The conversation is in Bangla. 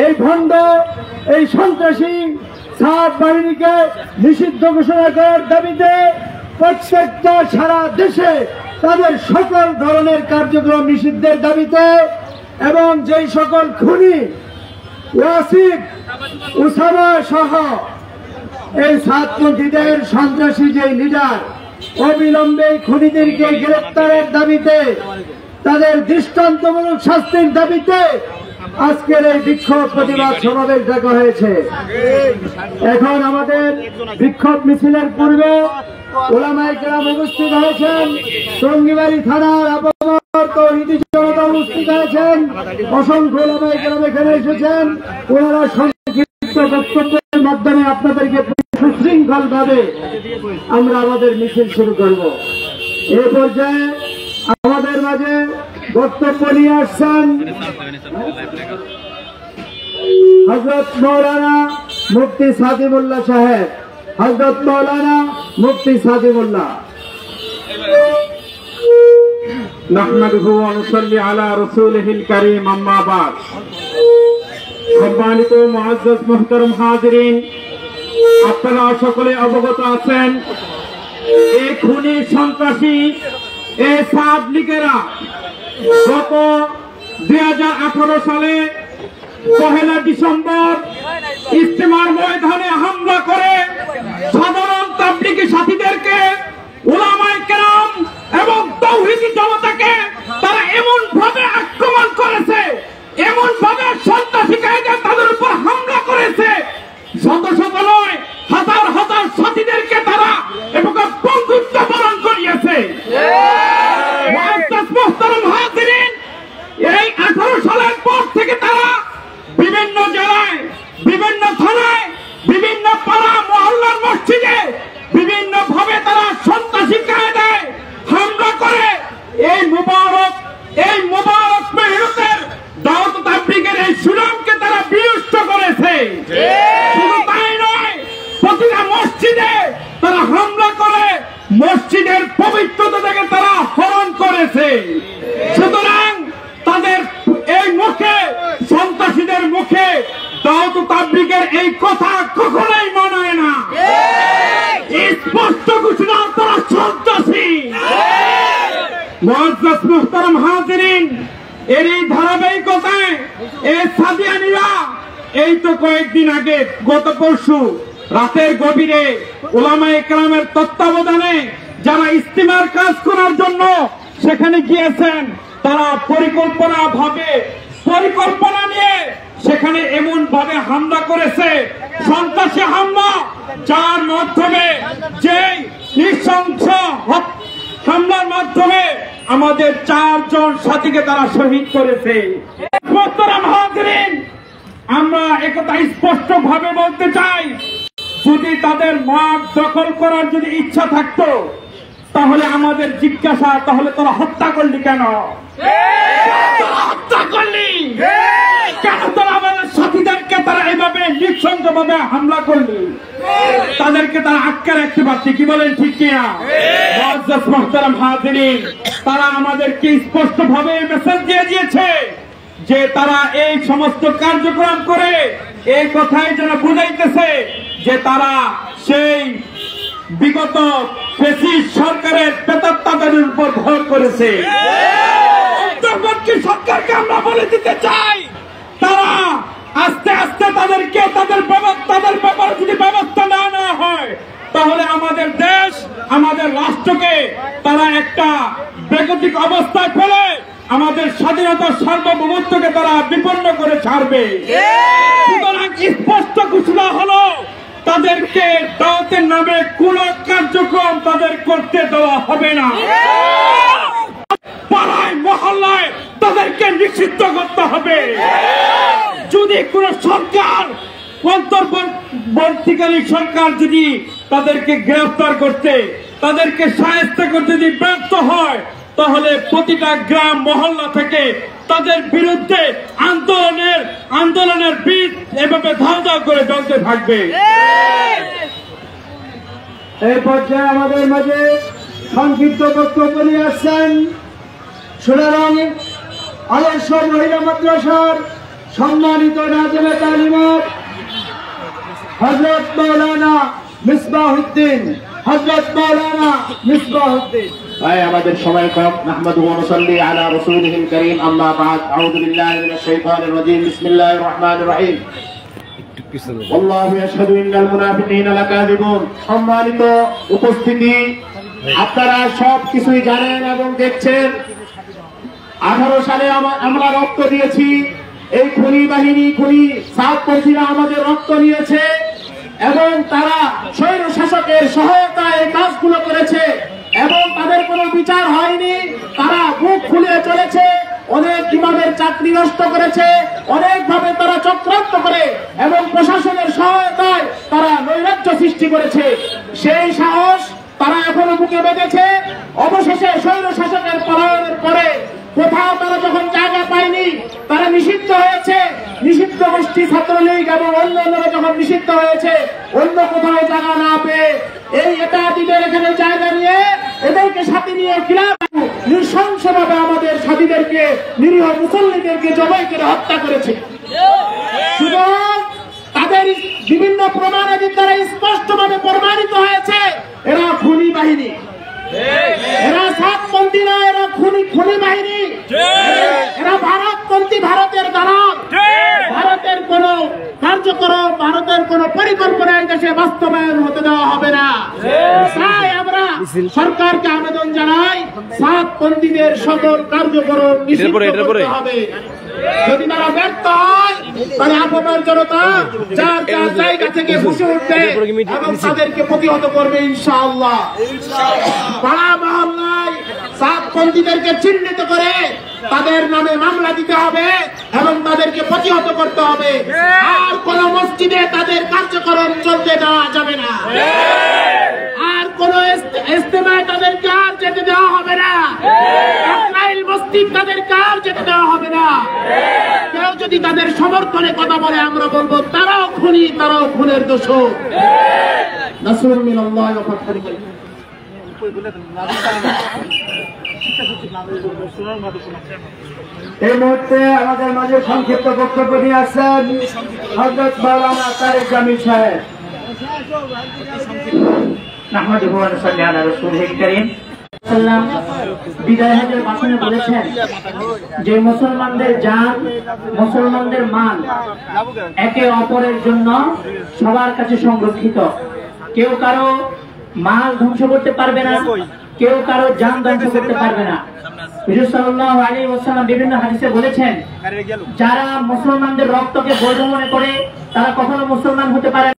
এই ভণ্ড এই সন্ত্রাসী সাত বাহিনীকে নিষিদ্ধ ঘোষণা করার দাবিতে প্রত্যেকটা সারা দেশে তাদের সকল ধরনের কার্যক্রম নিষিদ্ধের দাবিতে এবং যেই সকল খুনি ওয়াসিফ উসামা সহ এই ছাত্রলীগের সন্ত্রাসী যে লিডার অবিলম্বে খুনিদেরকে গ্রেপ্তারের দাবিতে তাদের দৃষ্টান্তমূলক শাস্তির দাবিতে আজকের এই বিক্ষোভ প্রতিবাদ সমাবেশ ডাকা হয়েছে। এখন আমাদের বিক্ষোভ মিছিলের পূর্বে উলামায়ে কেরাম উপস্থিত হয়েছেন, টঙ্গিবাড়ি থানার আপামর তৌহিদি জনতা উপস্থিত হয়েছেন, অসংখ্য উলামায়ে কেরাম এখানে এসেছেন। ওনারা সংক্ষিপ্ত বক্তব্যের মাধ্যমে আপনাদেরকে সুশৃঙ্খল ভাবে আমরা আমাদের মিছিল শুরু করব। এ পর্যায়ে আমাদের মাঝে বক্তব্য নিয়ে আসছেন হযরত মাওলানা মুফতি সাদিমুল্লাহ সাহেব। হযরত মাওলানা মুফতি সাদিমুল্লাহ। নাহমাদুহু ওয়া নুসাল্লি আলা রাসূলিহিল কারীম, আম্মা বাদ। সম্মানিত মুআজ্জাজ মুহতারাম হাজিরিন, আপনারা সকলে অবগত আছেন এই খুনি সন্ত্রাসী এই সাত লীগেরা গত 2018 সালে 1 ডিসেম্বর ইজতেমার ময়দানে হামলা করে সাধারণ তাবলীগী সাথীদেরকে, উলামায়ে কেরাম এবং তাওহীদি জনতাকে তারা এমন ভাবে আক্রমণ করেছে, এমন ভাবে সন্ত্রাসী কায়দায় তাদের উপর হামলা করেছে, শত শত নয় হাজার হাজার সাথীদেরকে তারা এবং বন্ধুত্ব বরণ করিয়েছে। এই 18 সালের পর থেকে তারা বিভিন্ন জেলায়, বিভিন্ন থানায়, বিভিন্ন পাড়া মহল্লার মসজিদে বিভিন্ন ভাবে তারা সন্ত্রাসী কায়দায় হামলা করে এই মুবারক মেহনতের দাওয়াত তাবলীগের এই সুনামকে তারা বিনষ্ট করেছে। শুধু তাই নয়, প্রতিটা মসজিদে তারা হামলা করে মসজিদের পবিত্রতা থেকে তারা হরণ করেছে। সুতরাং তাদের এই মুখে, সন্ত্রাসীদের মুখে দাওয়াত তাবলীগের এই কথা কখনোই মানায় না। স্পষ্ট ঘোষণা, তারা সন্ত্রাসী। মুআজ্জাজ মুহতারাম হাজিরিন, এরই ধারাবাহিকতায় এই সাদিয়ানীরা এই তো কয়েকদিন আগে, গত পরশু রাতের গভীরে উলামায়ে কেরামের তত্ত্বাবধানে যারা ইজতিমার কাজ করার জন্য সেখানে গিয়েছেন, তারা পরিকল্পনা নিয়ে সেখানে এমন ভাবে হামলা করেছে, সন্ত্রাসী হামলা, যার মাধ্যমে যে নৃশংস হামলার মাধ্যমে আমাদের 4 জন সাথীকে তারা শহীদ করেছে। মুহতারাম হাজিরিন, আমরা একথা স্পষ্ট ভাবে বলতে চাই, যদি তাদের মাঠ দখল করার যদি ইচ্ছা থাকতো তাহলে আমাদের জিজ্ঞাসা, তাহলে তোরা হত্যা করলি কেন? হত্যা করলি কেন? তোরা আমাদের সাথীদেরকে তারা এভাবে নৃশংসভাবে হামলা করলি, তাদেরকে তারা আটকে রাখতে পারছি, কি বলেন ঠিক কিনা? মুআজ্জাজ মুহতারাম হাজিরিন, তারা আমাদেরকে স্পষ্ট ভাবে মেসেজ দিয়ে দিয়েছে যে তারা এই সমস্ত কার্যক্রম করে এই কথাই যেন বুঝাইতেছে যে তারা সেই বিগত ফ্যাসিস্ট সরকারের প্রেতাত্মাদের উপর ভর করেছে। অন্তর্বর্তী সরকারকে আমরা বলে দিতে চাই, তারা আস্তে আস্তে তাদেরকে তাদের ব্যাপারে যদি ব্যবস্থা না হয় তাহলে আমাদের দেশ, আমাদের রাষ্ট্রকে তারা একটা বেগতিক অবস্থায় ফেলে আমাদের স্বাধীনতার সার্বভৌমত্বকে তারা বিপন্ন করে ছাড়বে। সুতরাং স্পষ্ট ঘোষণা হলো, তাদেরকে দাওয়াতের নামে কোন কার্যক্রম তাদের করতে দেওয়া হবে না। পাড়ায় মহল্লায় তাদেরকে নিষিদ্ধ করতে হবে। যদি কোন সরকার, অন্তর্বর্তীকালীন সরকার যদি তাদেরকে গ্রেফতার করতে, তাদেরকে শায়েস্তা করতে যদি ব্যর্থ হয়, তাহলে প্রতিটা গ্রাম মহল্লা থেকে তাদের বিরুদ্ধে আন্দোলনের বীজ এভাবে ধাও ধাও করে জ্বলতে থাকবে। এই পর্যায়ে আমাদের মাঝে সংক্ষিপ্ত বক্তব্য নিয়ে আসছেন সোনারং আদর্শ মহিলা মাদ্রাসার সম্মানিত নাজমে তালিমাত হযরত মাওলানা মিসবাহুদ্দিন, হযরত মাওলানা মিসবাহুদ্দিন। ভাই আমাদের সময় কম। নাহমাদু ওয়া নুসাল্লি আলা রাসূলিহিল কারীম, আম্মা বা'দ। আউযু বিল্লাহি মিনাশ শাইতানির রাজীম। বিসমিল্লাহির রহমানির রহিম। আল্লাহু ইয়াশহাদু ইন্নাল মুনাফিকিনা লাকাযিবুন। সম্মানিত উপস্থিতি, আপনারা সব কিছুই জানেন এবং দেখছেন। 18 সালে আমরা রক্ত দিয়েছি। এই খুনি বাহিনী, খুনি সাতপন্থীরা আমাদের রক্ত নিয়েছে এবং তারা স্বৈর শাসকের সহায়তায় এই কাজগুলো করেছে এবং তাদের কোনো বিচার হয়নি। তারা বুক ফুলিয়ে চলেছে, অনেক ইমামের চাকরি নষ্ট করেছে, অনেকভাবে তারা চক্রান্ত করে এবং প্রশাসনের সহায়তায় তারা নৈরাজ্য সৃষ্টি করেছে। সেই সাহস তারা এখনো বুকে বেঁধেছে। অবশেষে স্বৈর শাসকের পলায়নের পরে কোথাও তারা যখন জায়গা পায়নি, তারা নিষিদ্ধ হয়েছে। নিষিদ্ধ গোষ্ঠী ছাত্রলীগ এবং অন্যান্যরা যখন নিষিদ্ধ হয়েছে, অন্য কোথাও জায়গা না পেয়ে এই একাধিদের এখানে জায়গা নিয়ে এদেরকে সাথে নিয়ে খিলাফ নৃশংসভাবে আমাদের সাথীদেরকে, নিরীহ মুসল্লিদেরকে জবাই করে হত্যা করেছে। সুতরাং তাদের বিভিন্ন প্রমাণাদির দ্বারা স্পষ্টভাবে প্রমাণিত হয়েছে এরা খুনি বাহিনী, এরা সাতপন্থী না, এরা খুনি বাহিনী, এরা ভারতপন্থী, ভারতের দালাল। ভারতের কোন কার্যক্রম, ভারতের কোন পরিকল্পনা এই দেশে বাস্তবায়ন হতে দেওয়া হবে না। তাই আমরা সরকারকে আবেদন জানাই, সাতপন্থীদের সকল কার্যক্রম নিষিদ্ধ করতে হবে। যদি তারা ব্যর্থ হয়, তাহলে আপনার জনতা যার যার জায়গা থেকে বসে উঠবে এবং তাদেরকে প্রতিহত করবে ইনশাআল্লাহ। পাড়া মহল্লায় সাতপন্থীদেরকে চিহ্নিত করে তাদের নামে মামলা দিতে হবে এবং তাদেরকে প্রতিহত করতে হবে। আর কোন মসজিদে তাদের কার্যক্রম চলতে দেওয়া যাবে না, আর কোন ইজতেমায় তাদেরকে আর যেতে দেওয়া হবে না, ইসরাইল মসজিদ তাদেরকে আর যেতে দেওয়া হবে না। কেউ যদি তাদের সমর্থনে কথা বলে, আমরা বলবো তারাও খুনি, তারাও খুনের দোষর। নাসরুম মিনাল্লাহি ওয়া ফাতহুন করিম। এই মুহূর্তে আমাদের মাঝে সংক্ষিপ্ত বক্তব্য নিয়ে আসছেন হযরত মাওলানা তারেক জামিল সাহেব। নাহমাদু ওয়া নুসাল্লি আলা রাসূলিল কারীম। বিদায় হজের ভাষণে বলেছেন যে মুসলমানদের জান, মুসলমানদের মাল একে অপরের জন্য সবার কাছে সংরক্ষিত। কেউ কারো মাল ধ্বংস করতে পারবে না, কেউ কারো জান ধ্বংস করতে পারবে না। রাসূল সাল্লাল্লাহু আলাইহি ওয়াসাল্লাম বিভিন্ন হাদিসে বলেছেন, যারা মুসলমানদের রক্তকে বৈধ মনে করে তারা কখনো মুসলমান হতে পারে